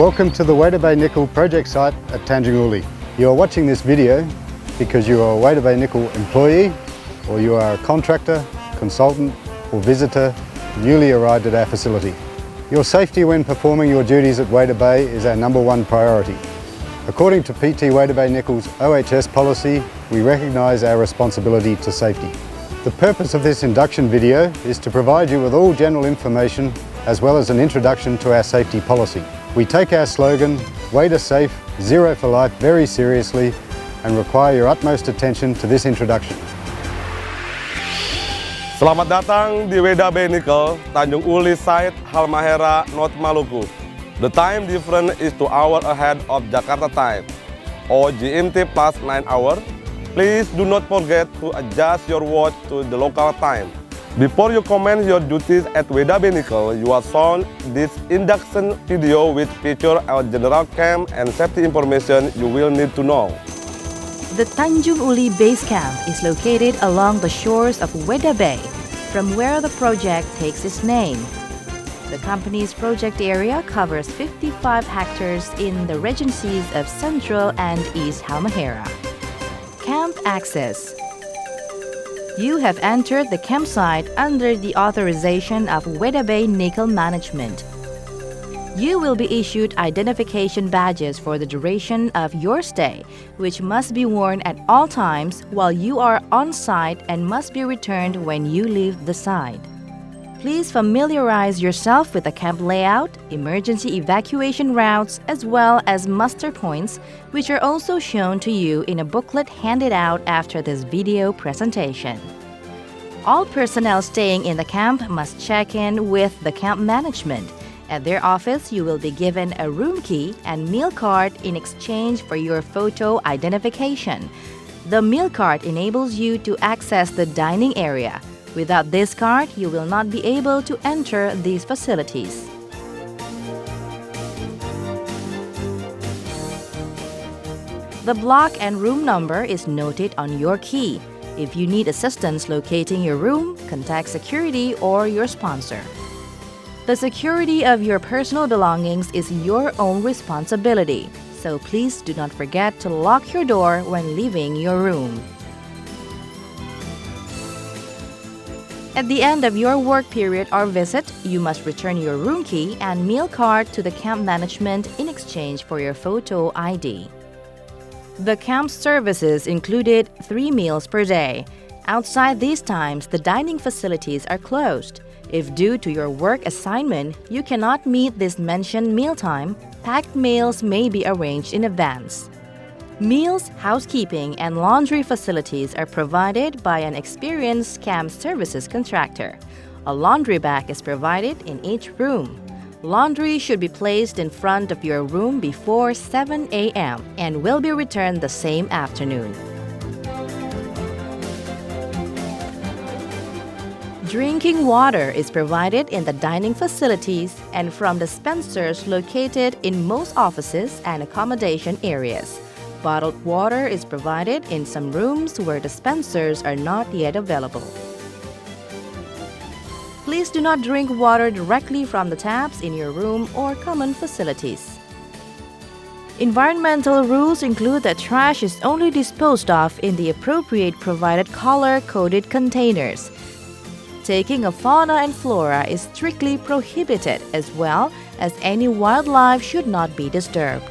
Welcome to the Weda Bay Nickel project site at Tanjung Uli. You are watching this video because you are a Weda Bay Nickel employee, or you are a contractor, consultant or visitor newly arrived at our facility. Your safety when performing your duties at Weda Bay is our #1 priority. According to PT Weda Bay Nickel's OHS policy, we recognise our responsibility to safety. The purpose of this induction video is to provide you with all general information as well as an introduction to our safety policy. We take our slogan, Weda Safe, Zero for Life, very seriously and require your utmost attention to this introduction. Selamat datang di Weda Bay Nickel, Tanjung Uli site, Halmahera, North Maluku. The time difference is 2 hours ahead of Jakarta time, or GMT plus 9 hours. Please do not forget to adjust your watch to the local time. Before you commence your duties at Weda Bay Nickel, you are shown this induction video which features our general camp and safety information you will need to know. The Tanjung Uli base camp is located along the shores of Weda Bay, from where the project takes its name. The company's project area covers 55 hectares in the regencies of Central and East Halmahera. Camp access. You have entered the campsite under the authorization of Weda Bay Nickel Management. You will be issued identification badges for the duration of your stay, which must be worn at all times while you are on site and must be returned when you leave the site. Please familiarize yourself with the camp layout, emergency evacuation routes, as well as muster points, which are also shown to you in a booklet handed out after this video presentation. All personnel staying in the camp must check in with the camp management. At their office, you will be given a room key and meal card in exchange for your photo identification. The meal card enables you to access the dining area. Without this card, you will not be able to enter these facilities. The block and room number is noted on your key. If you need assistance locating your room, contact security or your sponsor. The security of your personal belongings is your own responsibility, so please do not forget to lock your door when leaving your room. At the end of your work period or visit, you must return your room key and meal card to the camp management in exchange for your photo ID. The camp services included 3 meals per day. Outside these times, the dining facilities are closed. If due to your work assignment, you cannot meet this mentioned mealtime, packed meals may be arranged in advance. Meals, housekeeping, and laundry facilities are provided by an experienced camp services contractor. A laundry bag is provided in each room. Laundry should be placed in front of your room before 7 a.m. and will be returned the same afternoon. Drinking water is provided in the dining facilities and from dispensers located in most offices and accommodation areas. Bottled water is provided in some rooms where dispensers are not yet available. Please do not drink water directly from the taps in your room or common facilities. Environmental rules include that trash is only disposed of in the appropriate provided color-coded containers. Taking of fauna and flora is strictly prohibited, as well as any wildlife should not be disturbed.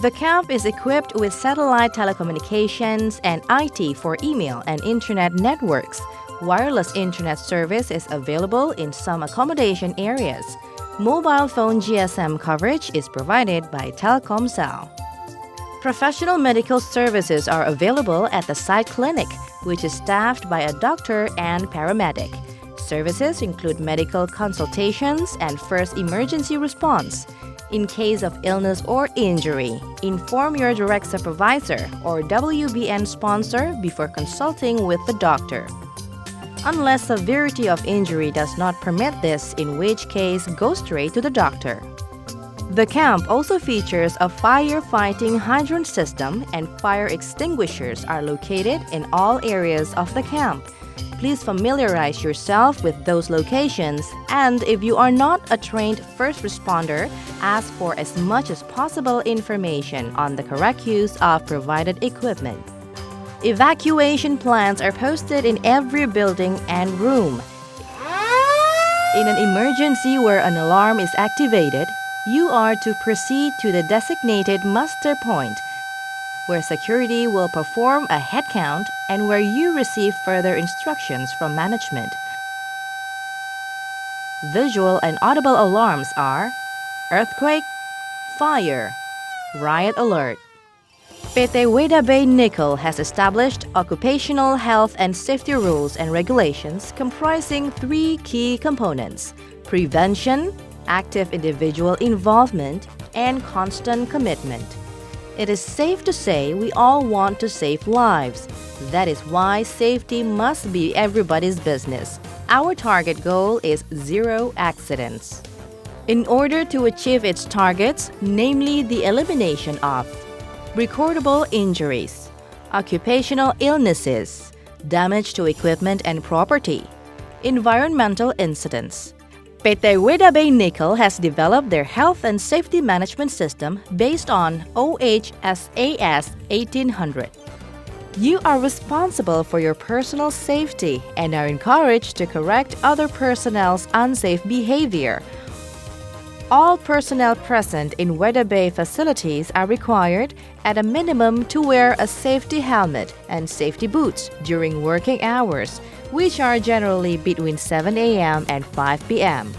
The camp is equipped with satellite telecommunications and IT for email and internet networks. Wireless internet service is available in some accommodation areas. Mobile phone GSM coverage is provided by Telkomsel. Professional medical services are available at the site clinic, which is staffed by a doctor and paramedic. Services include medical consultations and first emergency response. In case of illness or injury, inform your direct supervisor or WBN sponsor before consulting with the doctor. Unless severity of injury does not permit this, in which case go straight to the doctor. The camp also features a firefighting hydrant system, and fire extinguishers are located in all areas of the camp. please familiarize yourself with those locations, and if you are not a trained first responder, ask for as much as possible information on the correct use of provided equipment. Evacuation plans are posted in every building and room. In an emergency where an alarm is activated, you are to proceed to the designated muster point, where security will perform a head count and where you receive further instructions from management. Visual and audible alarms are earthquake, fire, riot alert. PT Weda Bay Nickel has established occupational health and safety rules and regulations comprising 3 key components: prevention, active individual involvement, and constant commitment. It is safe to say we all want to save lives. That is why safety must be everybody's business. Our target goal is 0 accidents. In order to achieve its targets, namely the elimination of recordable injuries, occupational illnesses, damage to equipment and property, environmental incidents, PT Weda Bay Nickel has developed their health and safety management system based on OHSAS 1800. You are responsible for your personal safety and are encouraged to correct other personnel's unsafe behavior. All personnel present in Weda Bay facilities are required at a minimum to wear a safety helmet and safety boots during working hours, which are generally between 7 a.m. and 5 p.m.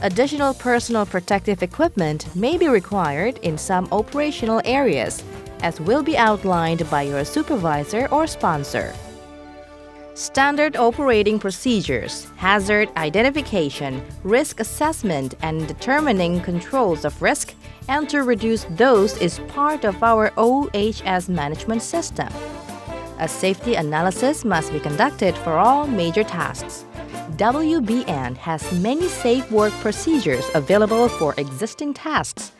Additional personal protective equipment may be required in some operational areas, as will be outlined by your supervisor or sponsor. Standard operating procedures, hazard identification, risk assessment, and determining controls of risk, and to reduce those is part of our OHS management system. A safety analysis must be conducted for all major tasks. WBN has many safe work procedures available for existing tasks.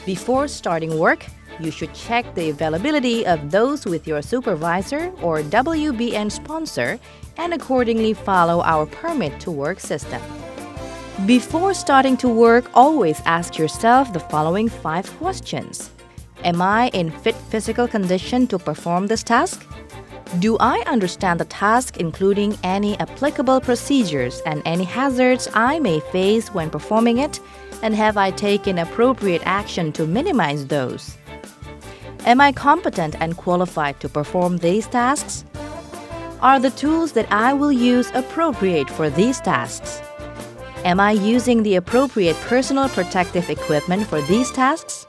Before starting work, you should check the availability of those with your supervisor or WBN sponsor and accordingly follow our permit to work system. Before starting to work, always ask yourself the following 5 questions. Am I in fit physical condition to perform this task? Do I understand the task, including any applicable procedures and any hazards I may face when performing it? And have I taken appropriate action to minimize those? Am I competent and qualified to perform these tasks? Are the tools that I will use appropriate for these tasks? Am I using the appropriate personal protective equipment for these tasks?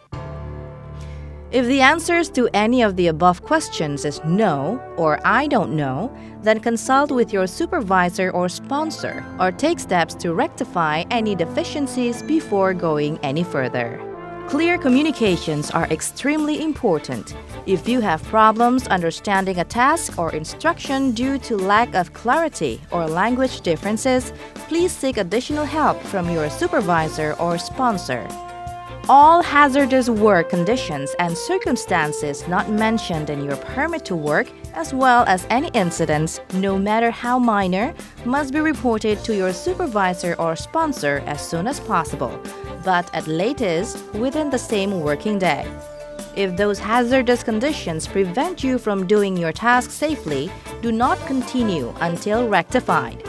If the answers to any of the above questions is no or I don't know, then consult with your supervisor or sponsor or take steps to rectify any deficiencies before going any further. Clear communications are extremely important. If you have problems understanding a task or instruction due to lack of clarity or language differences, please seek additional help from your supervisor or sponsor. All hazardous work conditions and circumstances not mentioned in your permit to work, as well as any incidents, no matter how minor, must be reported to your supervisor or sponsor as soon as possible, but at latest within the same working day. If those hazardous conditions prevent you from doing your task safely, do not continue until rectified.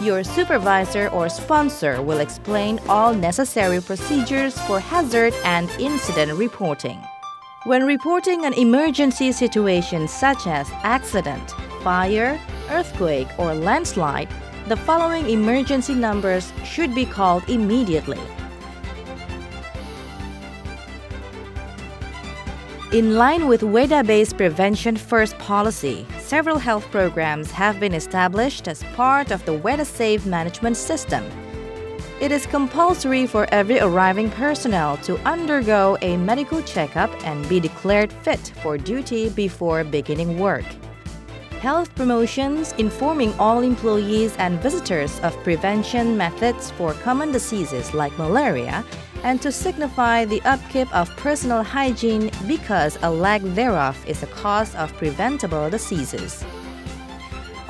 Your supervisor or sponsor will explain all necessary procedures for hazard and incident reporting. When reporting an emergency situation such as accident, fire, earthquake, or landslide, the following emergency numbers should be called immediately. In line with Weda Bay's Prevention First policy, several health programs have been established as part of the Weda Safe management system. It is compulsory for every arriving personnel to undergo a medical checkup and be declared fit for duty before beginning work. Health promotions informing all employees and visitors of prevention methods for common diseases like malaria and to signify the upkeep of personal hygiene because a lack thereof is a cause of preventable diseases.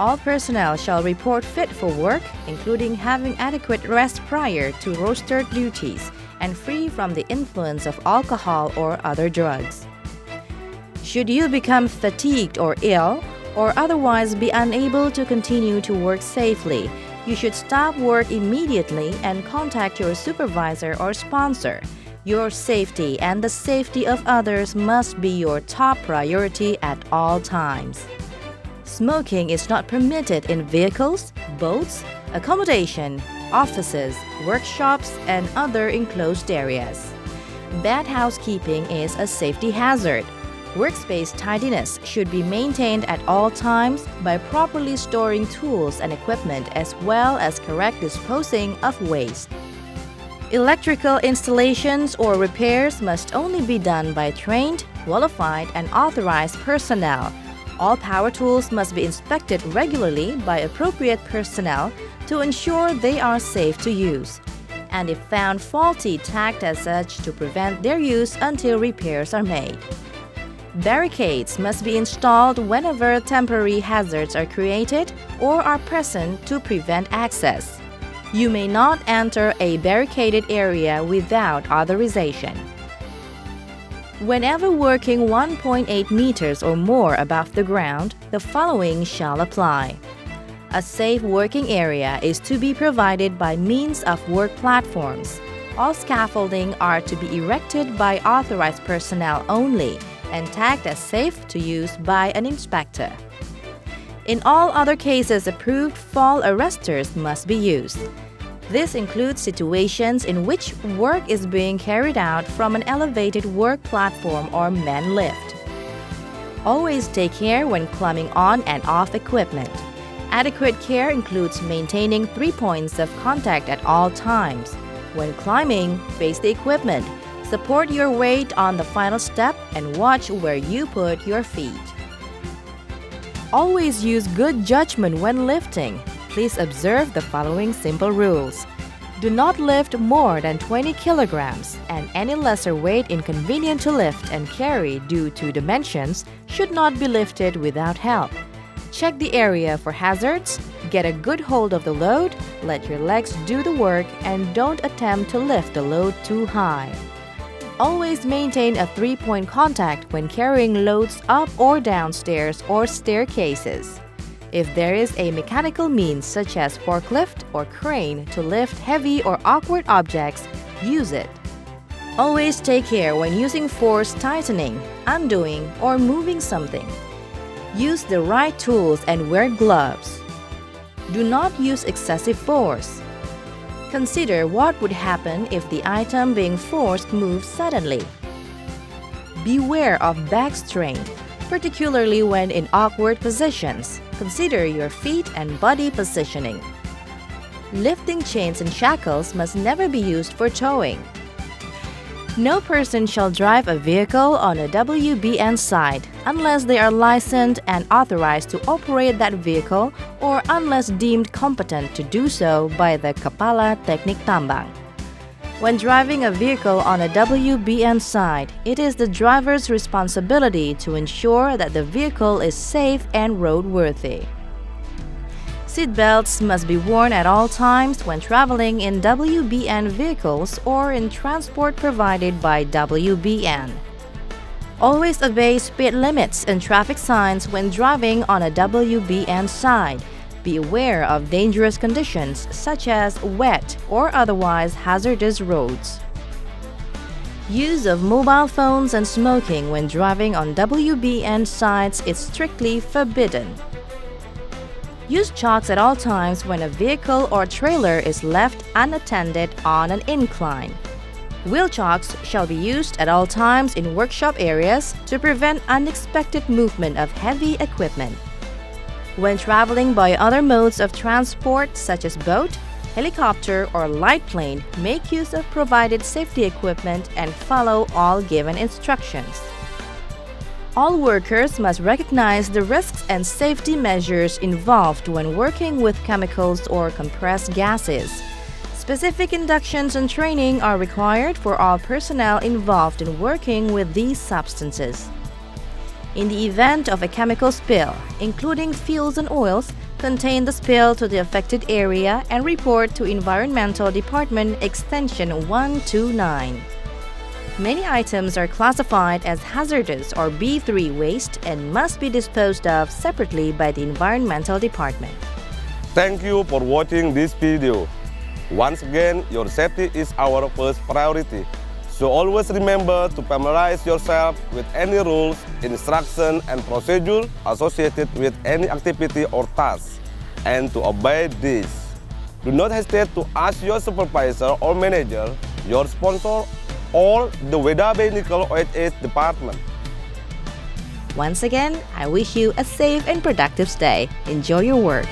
All personnel shall report fit for work, including having adequate rest prior to rostered duties and free from the influence of alcohol or other drugs. Should you become fatigued or ill, or otherwise be unable to continue to work safely, you should stop work immediately and contact your supervisor or sponsor. Your safety and the safety of others must be your top priority at all times. Smoking is not permitted in vehicles, boats, accommodation, offices, workshops, and other enclosed areas. Bad housekeeping is a safety hazard. Workspace tidiness should be maintained at all times by properly storing tools and equipment as well as correct disposing of waste. Electrical installations or repairs must only be done by trained, qualified, and authorized personnel. All power tools must be inspected regularly by appropriate personnel to ensure they are safe to use, and if found faulty, tagged as such to prevent their use until repairs are made. Barricades must be installed whenever temporary hazards are created or are present to prevent access. You may not enter a barricaded area without authorization. Whenever working 1.8 meters or more above the ground, the following shall apply. A safe working area is to be provided by means of work platforms. All scaffolding are to be erected by authorized personnel only and tagged as safe to use by an inspector. In all other cases, approved fall arresters must be used. This includes situations in which work is being carried out from an elevated work platform or man lift. Always take care when climbing on and off equipment. Adequate care includes maintaining 3 points of contact at all times. When climbing, face the equipment. Support your weight on the final step and watch where you put your feet. Always use good judgment when lifting. Please observe the following simple rules. Do not lift more than 20 kilograms, and any lesser weight inconvenient to lift and carry due to dimensions should not be lifted without help. Check the area for hazards, get a good hold of the load, let your legs do the work, and don't attempt to lift the load too high. Always maintain a 3-point contact when carrying loads up or down stairs or staircases. If there is a mechanical means such as forklift or crane to lift heavy or awkward objects, use it. Always take care when using force tightening, undoing, or moving something. Use the right tools and wear gloves. Do not use excessive force. Consider what would happen if the item being forced moves suddenly. Beware of back strain, particularly when in awkward positions. Consider your feet and body positioning. Lifting chains and shackles must never be used for towing. No person shall drive a vehicle on a WBN site unless they are licensed and authorized to operate that vehicle or unless deemed competent to do so by the Kepala Teknik Tambang. When driving a vehicle on a WBN site, it is the driver's responsibility to ensure that the vehicle is safe and roadworthy. Seat belts must be worn at all times when traveling in WBN vehicles or in transport provided by WBN. Always obey speed limits and traffic signs when driving on a WBN side. Be aware of dangerous conditions such as wet or otherwise hazardous roads. Use of mobile phones and smoking when driving on WBN sites is strictly forbidden. Use chalks at all times when a vehicle or trailer is left unattended on an incline. Wheel chocks shall be used at all times in workshop areas to prevent unexpected movement of heavy equipment. When traveling by other modes of transport such as boat, helicopter, or light plane, make use of provided safety equipment and follow all given instructions. All workers must recognize the risks and safety measures involved when working with chemicals or compressed gases. Specific inductions and training are required for all personnel involved in working with these substances. In the event of a chemical spill, including fuels and oils, contain the spill to the affected area and report to Environmental Department Extension 129. Many items are classified as hazardous or B3 waste and must be disposed of separately by the Environmental Department. Thank you for watching this video. Once again, your safety is our first priority. So always remember to familiarize yourself with any rules, instructions, and procedure associated with any activity or task, and to obey these. Do not hesitate to ask your supervisor or manager, your sponsor, or the Weda Bay Nickel OHS department. Once again, I wish you a safe and productive stay. Enjoy your work.